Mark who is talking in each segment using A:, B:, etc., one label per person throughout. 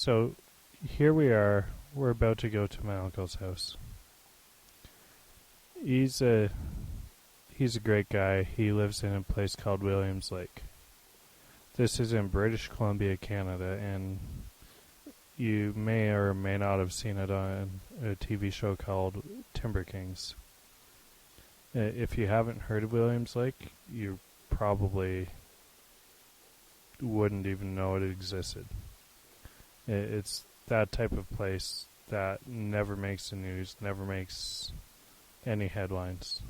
A: So here we are. We're about to go to my uncle's house. He's a he's a great guy. He lives in a place called Williams Lake. This is in British Columbia, Canada, and you may or may not have seen it on a TV show called Timber Kings. If you haven't heard of Williams Lake, you probably wouldn't even know it existed. It's that type of place that never makes the news, never makes any headlines.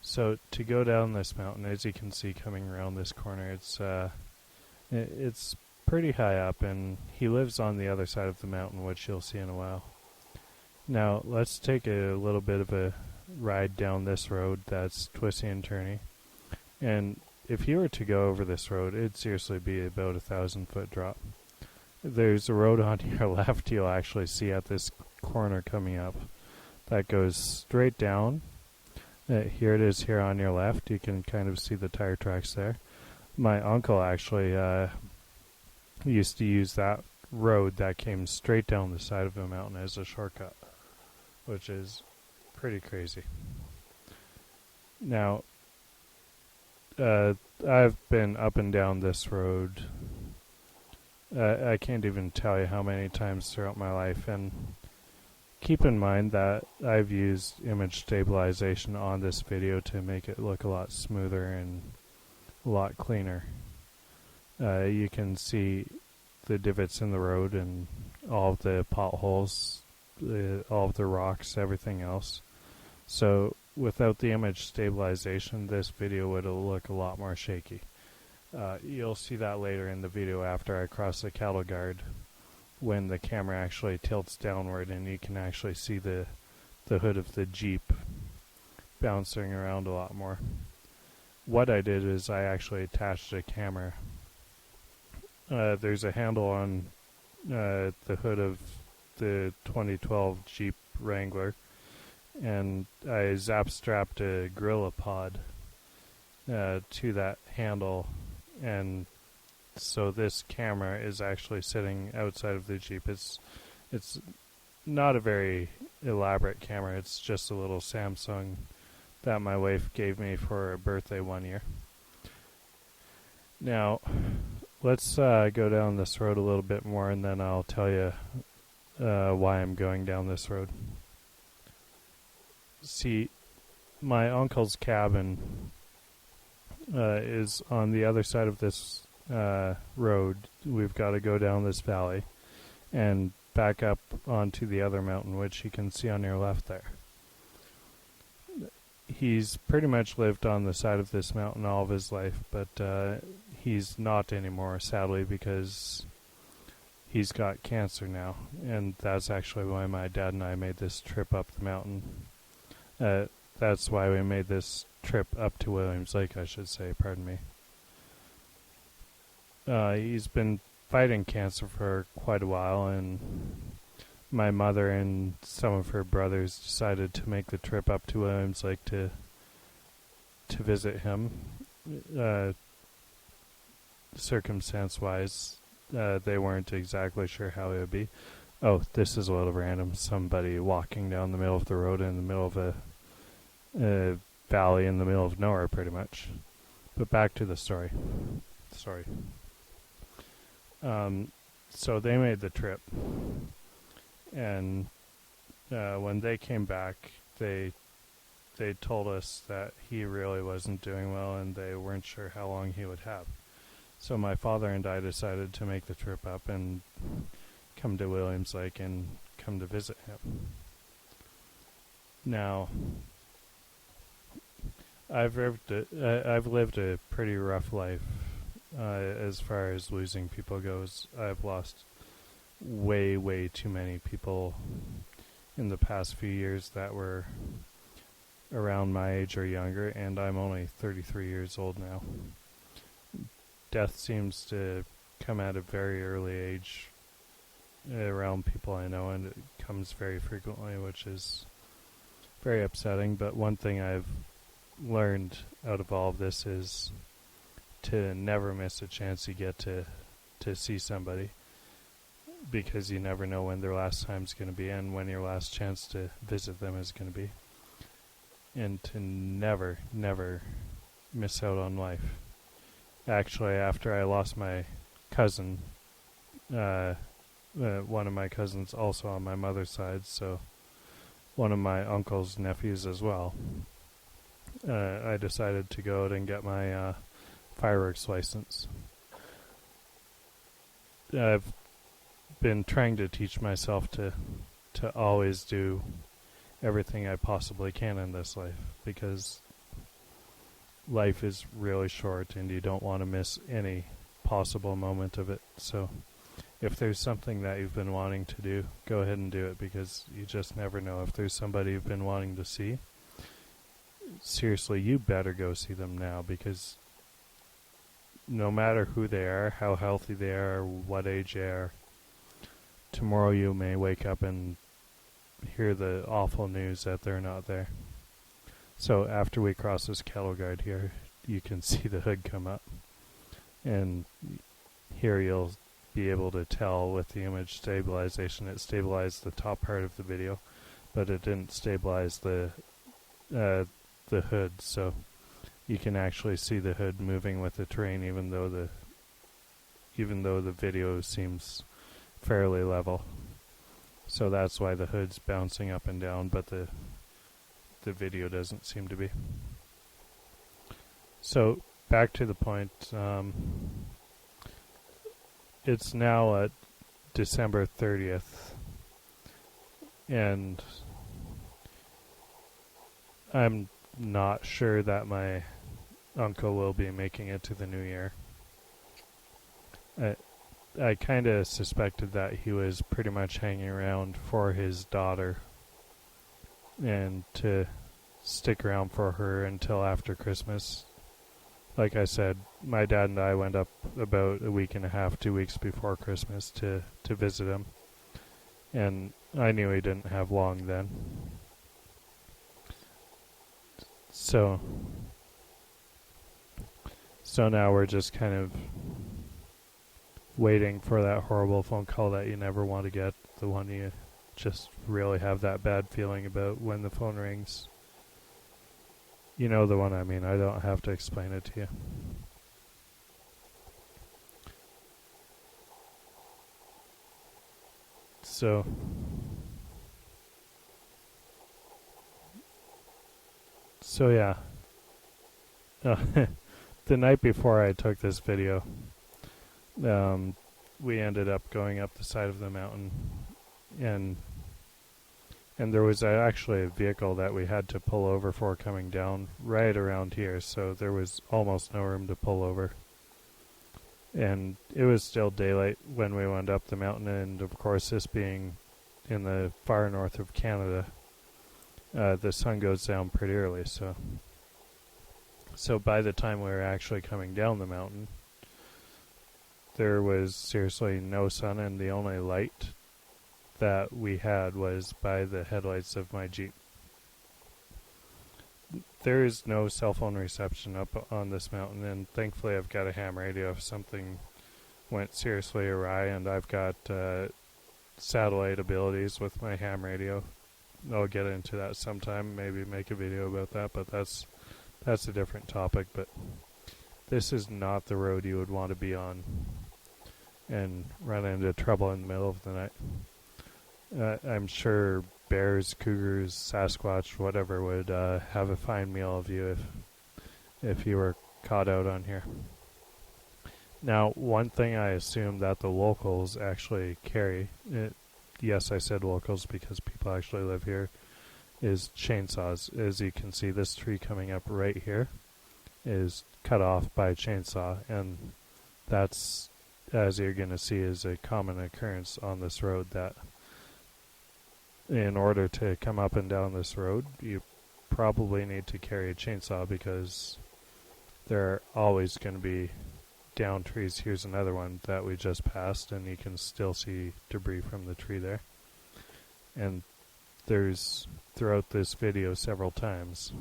A: So to go down this mountain, as you can see coming around this corner, it's pretty high up, and he lives on the other side of the mountain, which you'll see in a while. Now let's take a little bit of a ride down this road that's twisty and turny. And if you were to go over this road, it'd seriously be about 1,000-foot drop. There's a road on your left you'll actually see at this corner coming up that goes straight down. Here it is here on your left. You can kind of see the tire tracks there. My uncle actually used to use that road that came straight down the side of a mountain as a shortcut, which is pretty crazy. Now, I've been up and down this road. I can't even tell you how many times throughout my life, and keep in mind that I've used image stabilization on this video to make it look a lot smoother and a lot cleaner. You can see the divots in the road and all of the potholes, all of the rocks, everything else. So without the image stabilization, this video would look a lot more shaky. You'll see that later in the video after I cross the cattle guard, when the camera actually tilts downward and you can actually see the hood of the Jeep bouncing around a lot more. What I did is I actually attached a camera. There's a handle on the hood of the 2012 Jeep Wrangler, and I strapped a Gorilla Pod to that handle, and so this camera is actually sitting outside of the Jeep. It's not a very elaborate camera. It's just a little Samsung that my wife gave me for a birthday one year. Now, let's go down this road a little bit more, and then I'll tell you why I'm going down this road. See, my uncle's cabin is on the other side of this road. We've got to go down this valley and back up onto the other mountain, which you can see on your left there. He's pretty much lived on the side of this mountain all of his life, but he's not anymore, sadly, because he's got cancer now, and that's actually why my dad and I made this trip up the mountain. That's why we made this trip up to Williams Lake, I should say, pardon me. He's been fighting cancer for quite a while, and my mother and some of her brothers decided to make the trip up to Williams Lake to visit him. Circumstance-wise, they weren't exactly sure how it would be. Oh, this is a little random. Somebody walking down the middle of the road in the middle of a valley in the middle of nowhere, pretty much. But back to the story. Sorry. So they made the trip, and when they came back, they told us that he really wasn't doing well, and they weren't sure how long he would have. So my father and I decided to make the trip up and come to Williams Lake and come to visit him. Now, I've lived a pretty rough life as far as losing people goes. I've lost way too many people in the past few years that were around my age or younger, and I'm only 33 years old now. Death seems to come at a very early age around people I know, and it comes very frequently, which is very upsetting. But one thing I've learned out of all of this is to never miss a chance you get to see somebody. because you never know when their last time's going to be and when your last chance to visit them is going to be. And to never, never miss out on life. Actually, after I lost my cousin, one of my cousins also on my mother's side, so one of my uncle's nephews as well, I decided to go out and get my fireworks license. I've been trying to teach myself to always do everything I possibly can in this life, because life is really short and you don't want to miss any possible moment of it. So if there's something that you've been wanting to do, go ahead and do it, because you just never know. If there's somebody you've been wanting to see, seriously, you better go see them now, because no matter who they are, how healthy they are, what age they are, tomorrow you may wake up and hear the awful news that they're not there. So after we cross this cattle guard here, you can see the hood come up. And here you'll be able to tell with the image stabilization, it stabilized the top part of the video, but it didn't stabilize the hood. So you can actually see the hood moving with the terrain, even though the video seems fairly level. So that's why the hood's bouncing up and down, but the video doesn't seem to be. So back to the point, it's now December 30th, and I'm not sure that my uncle will be making it to the new year. I kind of suspected that he was pretty much hanging around for his daughter and to stick around for her until after Christmas. Like I said, my dad and I went up about a week and a half, 2 weeks before Christmas to visit him. And I knew he didn't have long then. So now we're just kind of waiting for that horrible phone call that you never want to get, the one you just really have that bad feeling about when the phone rings. You know the one I mean. I don't have to explain it to you. So yeah. The night before I took this video, we ended up going up the side of the mountain, and there was actually a vehicle that we had to pull over for coming down right around here, so there was almost no room to pull over. And it was still daylight when we went up the mountain, and of course, this being in the far north of Canada, the sun goes down pretty early, so by the time we were actually coming down the mountain, there was seriously no sun, and the only light that we had was by the headlights of my Jeep. There is no cell phone reception up on this mountain, and thankfully I've got a ham radio if something went seriously awry, and I've got satellite abilities with my ham radio. I'll get into that sometime, maybe make a video about that, but that's a different topic. But this is not the road you would want to be on and run into trouble in the middle of the night. I'm sure bears, cougars, Sasquatch, whatever would have a fine meal of you if you were caught out on here. Now, one thing I assume that the locals actually carry, yes, I said locals because people actually live here, is chainsaws. As you can see, this tree coming up right here is cut off by a chainsaw, and that's, as you're going to see, is a common occurrence on this road, that in order to come up and down this road, you probably need to carry a chainsaw, because there are always going to be down trees. Here's another one that we just passed, and you can still see debris from the tree there. And there's, throughout this video several times,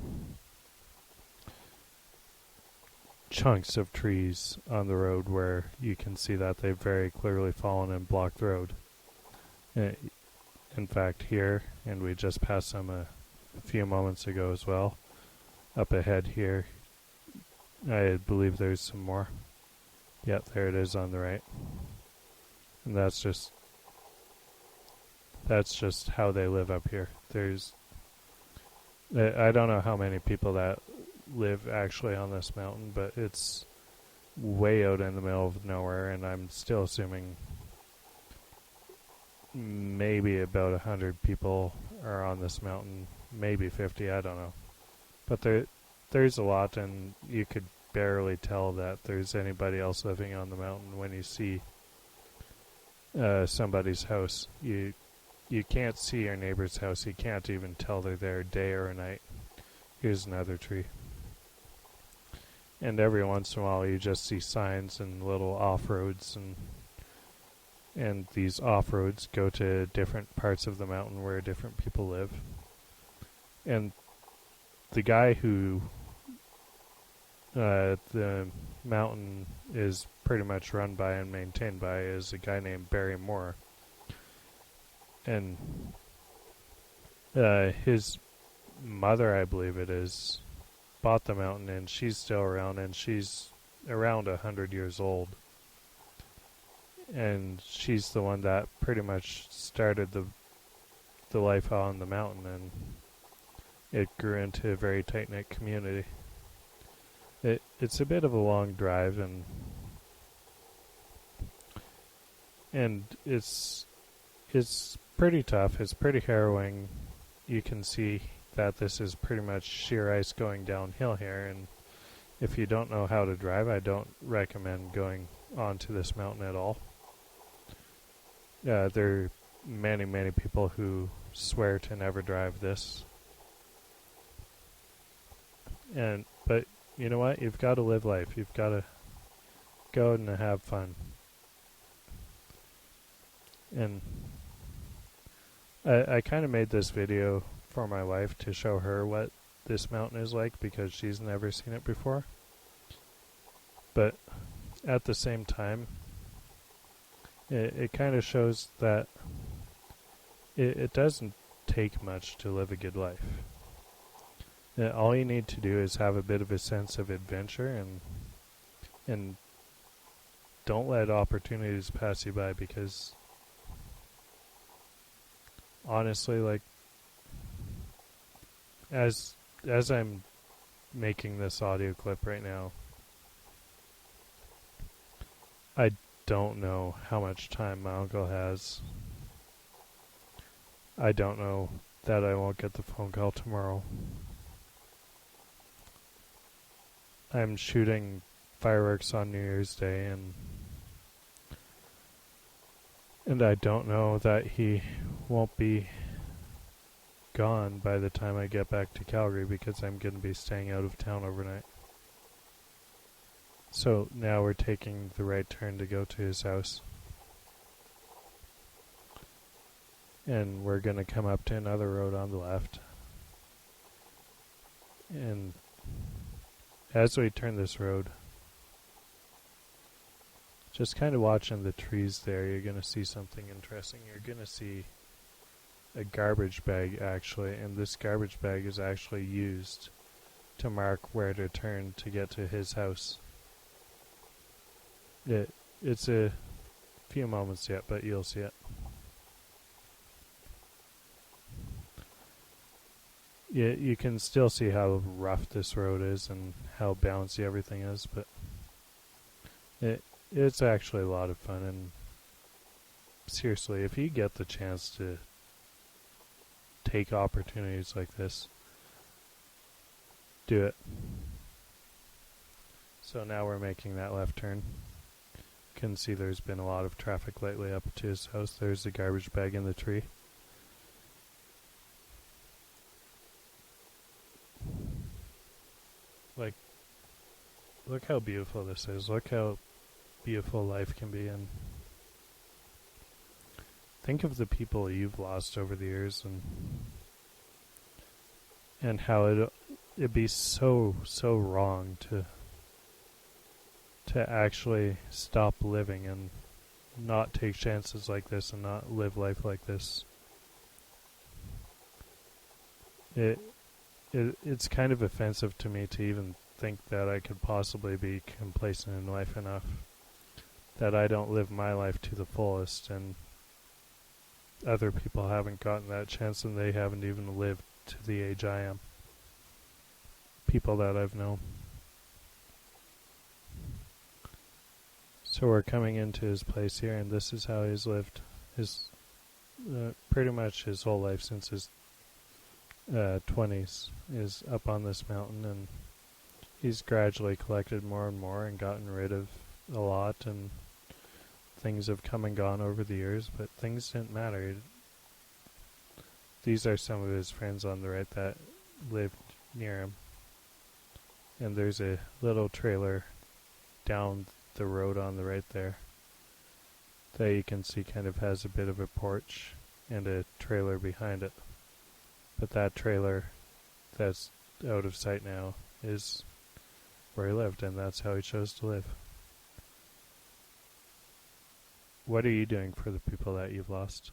A: chunks of trees on the road where you can see that they've very clearly fallen and blocked the road. Uh, in fact, here, and we just passed some a few moments ago as well. Up ahead here, I believe there's some more. Yep, there it is on the right. And that's just how they live up here. I don't know how many people that live actually on this mountain, but it's way out in the middle of nowhere, and I'm still assuming maybe about 100 people are on this mountain, maybe 50, I don't know. But there's a lot, and you could barely tell that there's anybody else living on the mountain when you see somebody's house. You can't see your neighbor's house. You can't even tell they're there day or night. Here's another tree. And every once in a while you just see signs and little off-roads, and these off-roads go to different parts of the mountain where different people live. And the guy who the mountain is pretty much run by and maintained by is a guy named Barry Moore. And his mother, I believe it is, bought the mountain, and she's still around, and she's around 100 years old. And she's the one that pretty much started the life on the mountain, and it grew into a very tight-knit community. It's a bit of a long drive, and it's pretty tough. It's pretty harrowing. You can see that this is pretty much sheer ice going downhill here, and if you don't know how to drive, I don't recommend going onto this mountain at all. There are many, many people who swear to never drive this. But you know what? You've got to live life. You've got to go and have fun. And I kind of made this video for my wife to show her what this mountain is like, because she's never seen it before. But at the same time, it kind of shows that it doesn't take much to live a good life. All you need to do is have a bit of a sense of adventure, and don't let opportunities pass you by, because honestly, like, as I'm making this audio clip right now, I don't know how much time my uncle has. I don't know that I won't get the phone call tomorrow. I'm shooting fireworks on New Year's Day, and I don't know that he won't be gone by the time I get back to Calgary, because I'm going to be staying out of town overnight. So now we're taking the right turn to go to his house. And we're going to come up to another road on the left. And as we turn this road, just kind of watching the trees there, you're going to see something interesting. You're going to see a garbage bag, actually, and this garbage bag is actually used to mark where to turn to get to his house. It's a few moments yet, but you'll see it. You can still see how rough this road is and how bouncy everything is, but it's actually a lot of fun. And seriously, if you get the chance to take opportunities like this, do it. So now we're making that left turn. You can see there's been a lot of traffic lately up to his house. There's the garbage bag in the tree. Like, look how beautiful this is. Look how beautiful life can be. And think of the people you've lost over the years, and how it'd be so wrong to actually stop living not take chances like this and not live life like this. It's kind of offensive to me to even think that I could possibly be complacent in life enough that I don't live my life to the fullest, and other people haven't gotten that chance and they haven't even lived to the age I am. People that I've known. So we're coming into his place here, and this is how he's lived his pretty much his whole life since his 20s is up on this mountain, and he's gradually collected more and more and gotten rid of a lot, and things have come and gone over the years, but things didn't matter. These are some of his friends on the right that lived near him. And there's a little trailer down the road on the right there that you can see kind of has a bit of a porch and a trailer behind it. But that trailer that's out of sight now is where he lived, and that's how he chose to live. What are you doing for the people that you've lost?